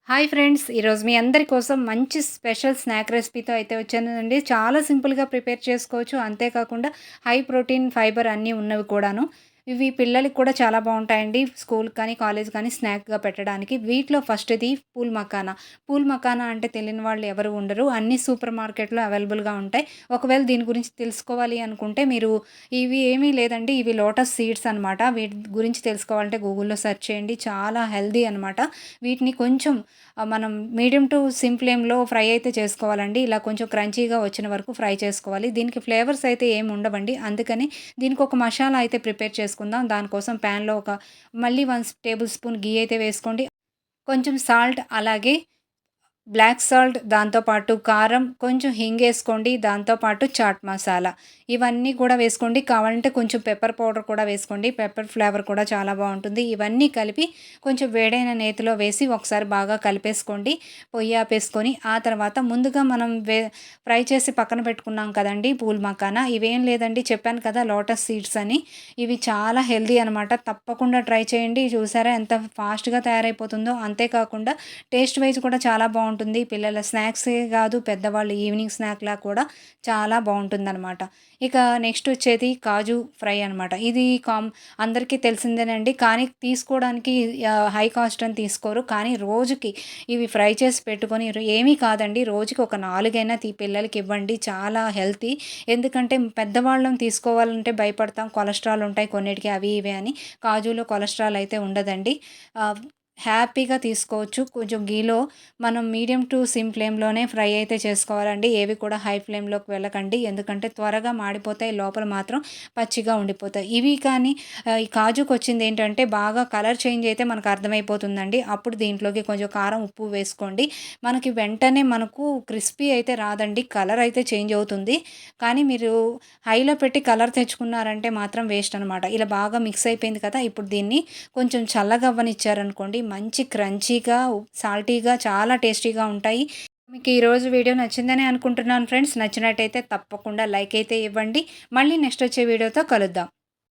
Hi friends! ఈరోజు మీ అందరి కోసం మంచి స్పెషల్ స్నాక్ రెసిపీతో అయితే వచ్చానండి. చాలా సింపుల్‌గా ప్రిపేర్ చేసుకోవచ్చు. అంతేకాకుండా హై ప్రోటీన్, ఫైబర్ అన్నీ ఉన్నవి కూడాను. ఇవి పిల్లలకి కూడా చాలా బావుంటాయండి. స్కూల్‌కి కానీ, కాలేజ్‌కి కానీ స్నాక్‌గా పెట్టడానికి. వీటిలో ఫస్ట్‌ది పూల్ మఖానా. పూల్ మఖానా అంటే తెలియని వాళ్ళు ఎవరు ఉండరు. అన్ని సూపర్ మార్కెట్‌లో అవైలబుల్‌గా ఉంటాయి. ఒకవేళ దీని గురించి తెలుసుకోవాలి అనుకుంటే మీరు ఇవి ఏమీ లేదండి. ఇవి లోటస్ సీడ్స్ అనమాట. వీటి గురించి తెలుసుకోవాలంటే గూగుల్‌లో సెర్చ్ చేయండి. చాలా హెల్తీ అనమాట. వీటిని కొంచెం మనం మీడియం టు సిమ్ ఫ్లేమ్‌లో ఫ్రై అయితే చేసుకోవాలండి. ఇలా కొంచెం క్రంచీగా వచ్చిన వరకు ఫ్రై చేసుకోవాలి. దీనికి ఫ్లేవర్స్ అయితే ఏమి ఉండవండి. అందుకని దీనికి ఒక మసాలా అయితే ప్రిపేర్ చేసుకుందాం. దానికోసం ప్యాన్‌లో మళ్ళీ 1 టేబుల్ స్పూన్ ఘీ అయితే వేసుకోండి. కొంచెం సాల్ట్ అలాగే బ్లాక్ సాల్ట్, దాంతో పాటు కారం, కొంచెం హింగేసుకోండి. దాంతో పాటు చాట్ మసాలా ఇవన్నీ కూడా వేసుకోండి. కావాలంటే కొంచెం పెప్పర్ పౌడర్ కూడా వేసుకోండి. పెప్పర్ ఫ్లేవర్ కూడా చాలా బావుంటుంది. ఇవన్నీ కలిపి కొంచెం వేడైన నేతిలో వేసి ఒకసారి బాగా కలిపేసుకోండి. పొయ్యి ఆపేసుకొని ఆ తర్వాత ముందుగా మనం ఫ్రై చేసి పక్కన పెట్టుకున్నాం కదండీ పూల్ మఖానా. ఇవేం లేదండి, చెప్పాను కదా లోటస్ సీడ్స్ అని. ఇవి చాలా హెల్తీ అనమాట. తప్పకుండా ట్రై చేయండి. చూసారా ఎంత ఫాస్ట్‌గా తయారైపోతుందో. అంతేకాకుండా టేస్ట్ వైజ్ కూడా చాలా బావుంటుంది. పిల్లల స్నాక్సే కాదు, పెద్దవాళ్ళు ఈవినింగ్ స్నాక్‌లా కూడా చాలా బావుంటుందనమాట. ఇక నెక్స్ట్ వచ్చేది కాజు ఫ్రై అనమాట. ఇది అందరికీ తెలిసిందేనండి. కానీ తీసుకోవడానికి హై కాస్ట్ అని తీసుకోరు. కానీ రోజుకి ఇవి ఫ్రై చేసి పెట్టుకొని ఏమీ కాదండి. రోజుకి ఒక 4 అయినా పిల్లలకి ఇవ్వండి. చాలా హెల్తీ. ఎందుకంటే పెద్దవాళ్ళం తీసుకోవాలంటే భయపడతాం. కొలెస్ట్రాల్ ఉంటాయి కొన్నిటికి అవి ఇవి అని. కాజులో కొలెస్ట్రాల్ అయితే ఉండదండి. ఆహ్, హ్యాపీగా తీసుకోవచ్చు. కొంచెం ఘీలో మనం మీడియం టు సిమ్ ఫ్లేమ్‌లోనే ఫ్రై అయితే చేసుకోవాలండి. ఏవి కూడా హై ఫ్లేమ్‌లోకి వెళ్ళకండి. ఎందుకంటే త్వరగా మాడిపోతాయి. లోపల మాత్రం పచ్చిగా ఉండిపోతాయి. ఇవి కానీ ఈ కాజుకొచ్చిందేంటంటే బాగా కలర్ చేంజ్ అయితే మనకు అర్థమైపోతుందండి. అప్పుడు దీంట్లోకి కొంచెం కారం, ఉప్పు వేసుకోండి. మనకి వెంటనే క్రిస్పీ అయితే రాదండి. కలర్ అయితే చేంజ్ అవుతుంది. కానీ మీరు హైలో పెట్టి కలర్ తెచ్చుకున్నారంటే మాత్రం వేస్ట్ అనమాట. ఇలా బాగా మిక్స్ అయిపోయింది కదా! ఇప్పుడు దీన్ని కొంచెం చల్లగవ్వనిచ్చారనుకోండి, మంచి క్రంచీగా, సాల్టీగా చాలా టేస్టీగా ఉంటాయి. మీకు ఈరోజు వీడియో నచ్చిందనే అనుకుంటున్నాను ఫ్రెండ్స్. నచ్చినట్టయితే తప్పకుండా లైక్ అయితే ఇవ్వండి. మళ్ళీ నెక్స్ట్ వచ్చే వీడియోతో కలుద్దాం.